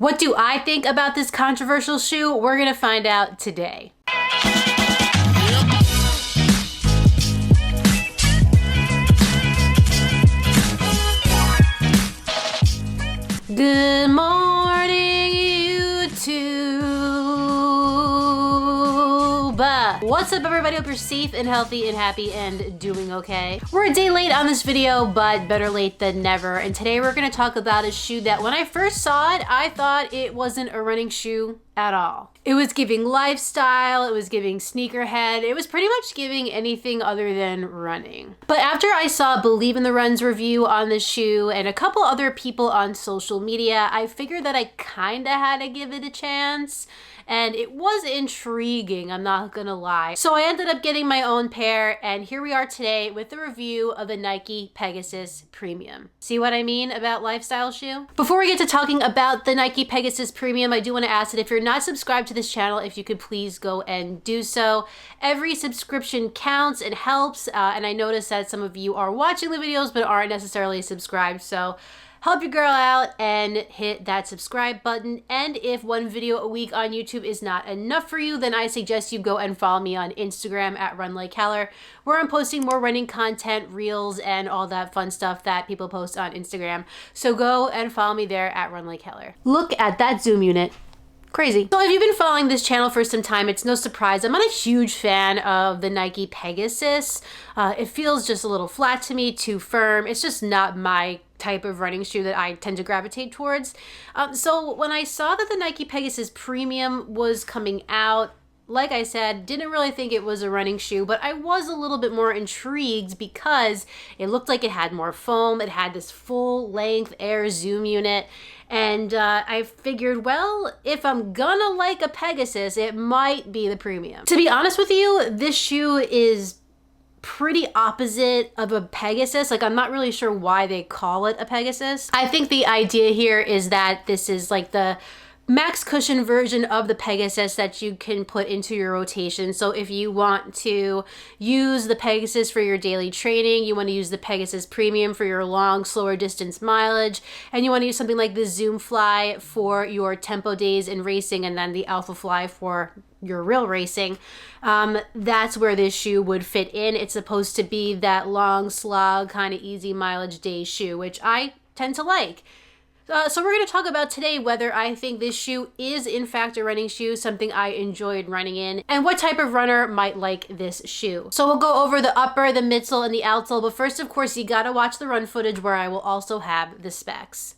What do I think about this controversial shoe? We're gonna find out today. Good morning, YouTube. What's up, everybody? Hope you're safe and healthy and happy and doing okay. We're a day late on this video, but better late than never. And today we're gonna talk about a shoe that when I first saw it, I thought it wasn't a running shoe at all. It was giving lifestyle, it was giving sneakerhead, it was pretty much giving anything other than running. But after I saw Believe in the Run's review on this shoe and a couple other people on social media, I figured that I kinda had to give it a chance. And it was intriguing, I'm not gonna lie. So I ended up getting my own pair, and here we are today with the review of the Nike Pegasus Premium. See what I mean about lifestyle shoe? Before we get to talking about the Nike Pegasus Premium, I do want to ask that if you're not subscribed to this channel, if you could please go and do so. Every subscription counts and helps, and I noticed that some of you are watching the videos but aren't necessarily subscribed, so help your girl out and hit that subscribe button. And if one video a week on YouTube is not enough for you, then I suggest you go and follow me on Instagram at @RunLikeHeller, where I'm posting more running content, reels, and all that fun stuff that people post on Instagram. So go and follow me there at RunLikeHeller. Look at that zoom unit. Crazy. So if you've been following this channel for some time, it's no surprise I'm not a huge fan of the Nike Pegasus. It feels just a little flat to me, too firm. It's just not my type of running shoe that I tend to gravitate towards. So when I saw that the Nike Pegasus Premium was coming out, like I said, didn't really think it was a running shoe, but I was a little bit more intrigued because it looked like it had more foam. It had this full length Air zoom unit. And I figured, well, if I'm gonna like a Pegasus, it might be the Premium. To be honest with you, this shoe is pretty opposite of a Pegasus. Like, I'm not really sure why they call it a Pegasus. I think the idea here is that this is like the max cushion version of the Pegasus that you can put into your rotation. So if you want to use the Pegasus for your daily training, you want to use the Pegasus Premium for your long, slower distance mileage, and you want to use something like the Zoom Fly for your tempo days in racing, and then the Alpha Fly for your real racing, that's where this shoe would fit in. It's supposed to be that long slog, kind of easy mileage day shoe, which I tend to like. So we're going to talk about today whether I think this shoe is in fact a running shoe, something I enjoyed running in, and what type of runner might like this shoe. So we'll go over the upper, the midsole, and the outsole, but first, of course, you gotta watch the run footage where I will also have the specs.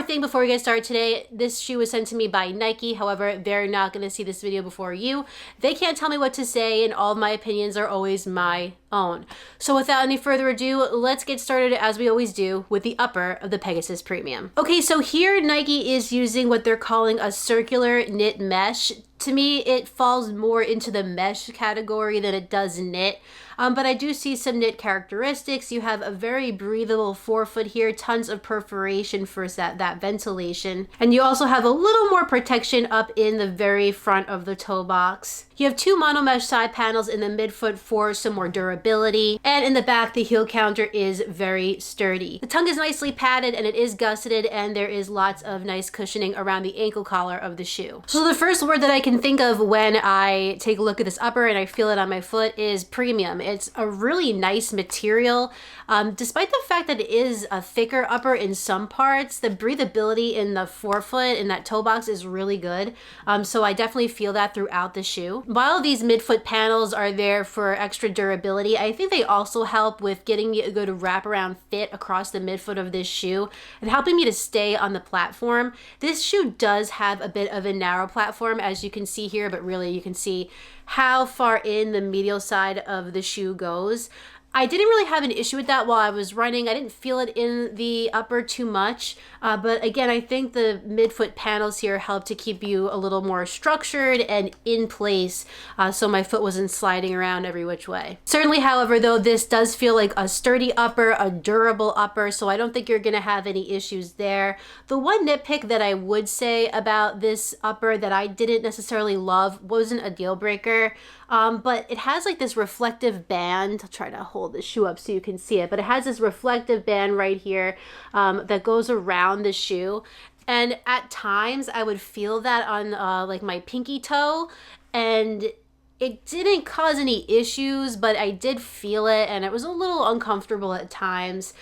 Thing before we get started today, this shoe was sent to me by Nike. However, they're not going to see this video before you. They can't tell me what to say, and all of my opinions are always my own. So without any further ado, let's get started as we always do with the upper of the Pegasus Premium. Okay, so here Nike is using what they're calling a circular knit mesh. To me, it falls more into the mesh category than it does knit. But I do see some knit characteristics. You have a very breathable forefoot here, tons of perforation for that ventilation. And you also have a little more protection up in the very front of the toe box. You have two mono mesh side panels in the midfoot for some more durability. And in the back, the heel counter is very sturdy. The tongue is nicely padded and it is gusseted, and there is lots of nice cushioning around the ankle collar of the shoe. So the first word that I can think of when I take a look at this upper and I feel it on my foot is premium. It's a really nice material. Despite the fact that it is a thicker upper in some parts, the breathability in the forefoot in that toe box is really good. So I definitely feel that throughout the shoe. While these midfoot panels are there for extra durability, stability. I think they also help with getting me a good wraparound fit across the midfoot of this shoe and helping me to stay on the platform. This shoe does have a bit of a narrow platform, as you can see here, but really you can see how far in the medial side of the shoe goes. I didn't really have an issue with that while I was running. I didn't feel it in the upper too much. But again, I think the midfoot panels here help to keep you a little more structured and in place, so my foot wasn't sliding around every which way. Certainly, however, though, this does feel like a sturdy upper, a durable upper, so I don't think you're gonna have any issues there. The one nitpick that I would say about this upper that I didn't necessarily love, wasn't a deal breaker, but it has like this reflective band. I'll try to hold the shoe up so you can see it, but it has this reflective band right here that goes around the shoe, and at times I would feel that on like my pinky toe, and it didn't cause any issues, but I did feel it and it was a little uncomfortable at times.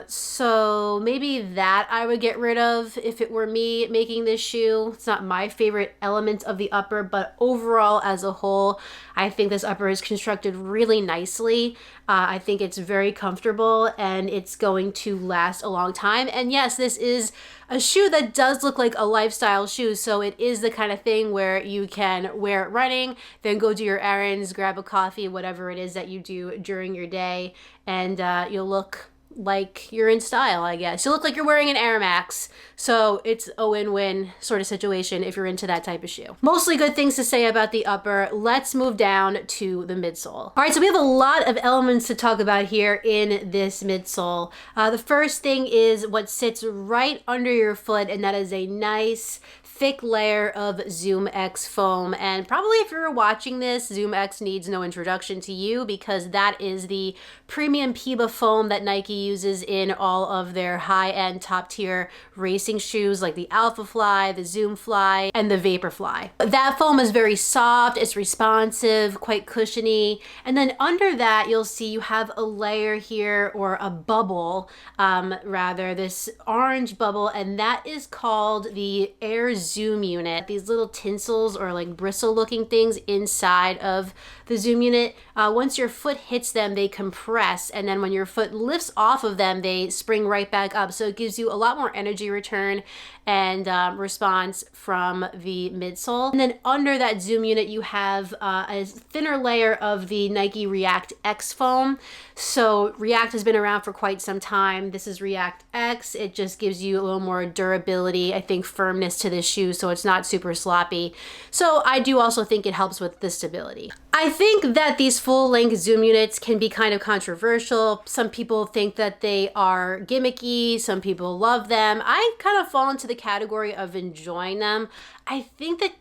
So maybe that I would get rid of if it were me making this shoe. It's not my favorite element of the upper, but overall as a whole, I think this upper is constructed really nicely. I think it's very comfortable and it's going to last a long time. And yes, this is a shoe that does look like a lifestyle shoe. So it is the kind of thing where you can wear it running, then go do your errands, grab a coffee, whatever it is that you do during your day, and you'll look like you're in style, I guess. You look like you're wearing an Air Max. So it's a win-win sort of situation if you're into that type of shoe. Mostly good things to say about the upper. Let's move down to the midsole. All right, so we have a lot of elements to talk about here in this midsole. The first thing is what sits right under your foot, and that is a nice thick layer of ZoomX foam. And probably if you're watching this, ZoomX needs no introduction to you, because that is the premium PIBA foam that Nike uses in all of their high-end top-tier racing shoes like the Alpha Fly, the Zoom Fly, and the Vaporfly. That foam is very soft, it's responsive, quite cushiony, and then under that you'll see you have a layer here, or a bubble, rather, this orange bubble, and that is called the Air Zoom unit. These little tinsels or like bristle looking things inside of the Zoom unit, once your foot hits them, they compress, and then when your foot lifts off of them, they spring right back up. So it gives you a lot more energy return and response from the midsole. And then under that Zoom unit, you have a thinner layer of the Nike React X foam. So React has been around for quite some time. This is React X. It just gives you a little more durability, I think firmness to this shoe, so it's not super sloppy. So I do also think it helps with the stability. I think that these full-length Zoom units can be kind of controversial. Some people think that they are gimmicky. Some people love them. I kind of fall into the category of enjoying them. I think the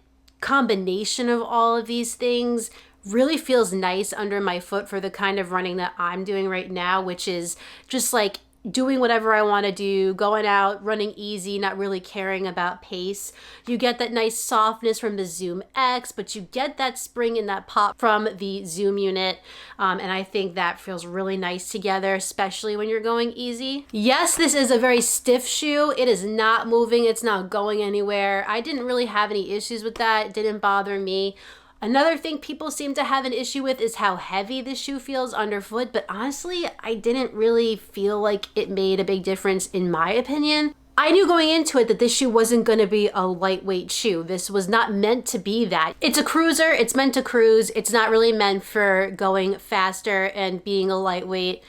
combination of all of these things really feels nice under my foot for the kind of running that I'm doing right now, which is just like doing whatever I want to do, going out, running easy, not really caring about pace. You get that nice softness from the Zoom X, but you get that spring and that pop from the Zoom unit. And I think that feels really nice together, especially when you're going easy. Yes, this is a very stiff shoe. It is not moving. It's not going anywhere. I didn't really have any issues with that. It didn't bother me. Another thing people seem to have an issue with is how heavy this shoe feels underfoot, but honestly, I didn't really feel like it made a big difference in my opinion. I knew going into it that this shoe wasn't going to be a lightweight shoe. This was not meant to be that. It's a cruiser, it's meant to cruise, it's not really meant for going faster and being a lightweight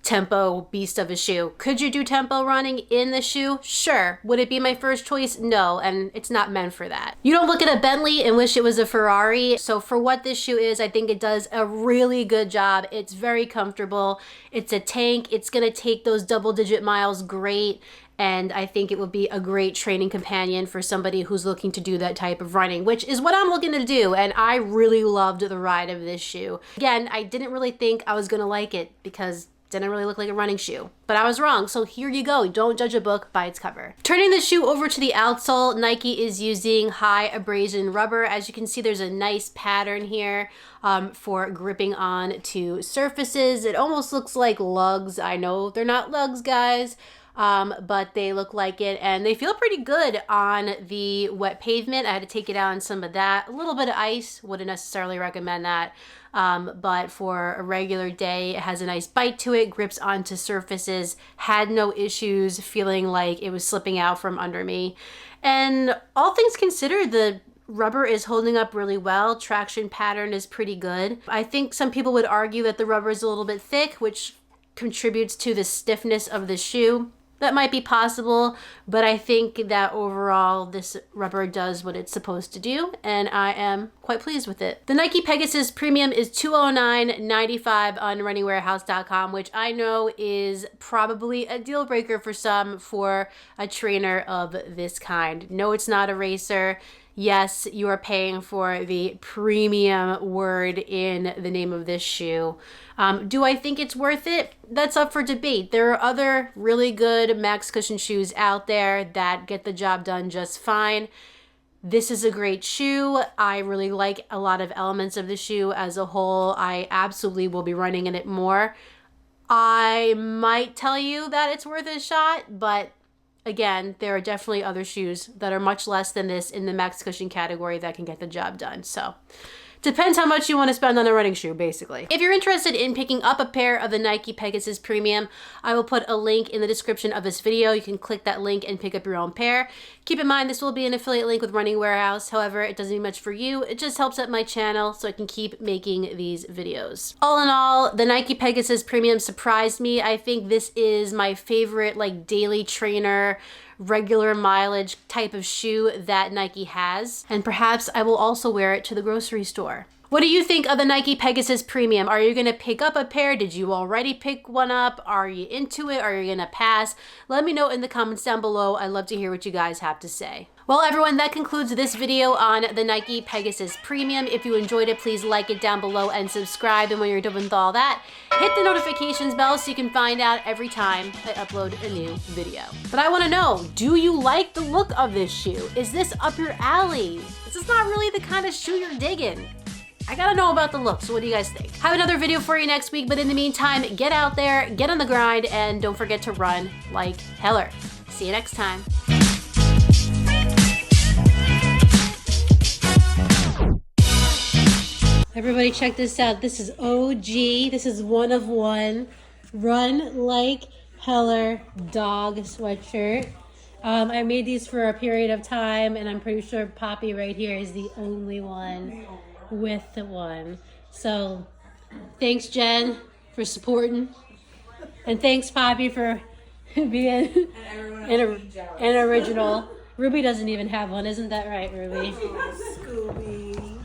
tempo beast of a shoe. Could you do tempo running in the shoe? Sure. Would it be my first choice? No, and it's not meant for that. You don't look at a Bentley and wish it was a Ferrari. So for what this shoe is, I think it does a really good job. It's very comfortable. It's a tank. It's gonna take those double-digit miles great. And I think it would be a great training companion for somebody who's looking to do that type of running, which is what I'm looking to do. And I really loved the ride of this shoe. Again, I didn't really think I was gonna like it because didn't really look like a running shoe, but I was wrong. So here you go. Don't judge a book by its cover. Turning the shoe over to the outsole, Nike is using high abrasion rubber. As you can see, there's a nice pattern here for gripping on to surfaces. It almost looks like lugs. I know they're not lugs, guys. but they look like it and they feel pretty good on the wet pavement. I had to take it out on some of that. A little bit of ice, wouldn't necessarily recommend that. But for a regular day, it has a nice bite to it, grips onto surfaces, had no issues feeling like it was slipping out from under me. And all things considered, the rubber is holding up really well. Traction pattern is pretty good. I think some people would argue that the rubber is a little bit thick, which contributes to the stiffness of the shoe. That might be possible, but I think that overall this rubber does what it's supposed to do, and I am quite pleased with it. The Nike Pegasus Premium is $209.95 on runningwarehouse.com, which I know is probably a deal breaker for some for a trainer of this kind. No, it's not a racer. Yes, you are paying for the premium word in the name of this shoe. Do I think it's worth it? That's up for debate. There are other really good max cushion shoes out there that get the job done just fine. This is a great shoe. I really like a lot of elements of the shoe as a whole. I absolutely will be running in it more. I might tell you that it's worth a shot, but again, there are definitely other shoes that are much less than this in the max cushion category that can get the job done. So depends how much you want to spend on a running shoe, basically. If you're interested in picking up a pair of the Nike Pegasus Premium, I will put a link in the description of this video. You can click that link and pick up your own pair. Keep in mind, this will be an affiliate link with Running Warehouse. However, it doesn't mean much for you. It just helps out my channel so I can keep making these videos. All in all, the Nike Pegasus Premium surprised me. I think this is my favorite like daily trainer, regular mileage type of shoe that Nike has, and perhaps I will also wear it to the grocery store. What do you think of the Nike Pegasus Premium? Are you gonna pick up a pair? Did you already pick one up? Are you into it? Are you gonna pass? Let me know in the comments down below. I'd love to hear what you guys have to say. Well, everyone, that concludes this video on the Nike Pegasus Premium. If you enjoyed it, please like it down below and subscribe. And when you're done with all that, hit the notifications bell so you can find out every time I upload a new video. But I wanna know, do you like the look of this shoe? Is this up your alley? This is not really the kind of shoe you're digging. I gotta know about the look, so what do you guys think? Have another video for you next week, but in the meantime, get out there, get on the grind, and don't forget to run like heller. See you next time. Everybody check this out. This is OG. This is one of one. Run like heller dog sweatshirt. I made these for a period of time, and I'm pretty sure Poppy right here is the only one with the one. So thanks, Jen, for supporting. And thanks, Poppy, for being an original. Ruby doesn't even have one. Isn't that right, Ruby? Scooby.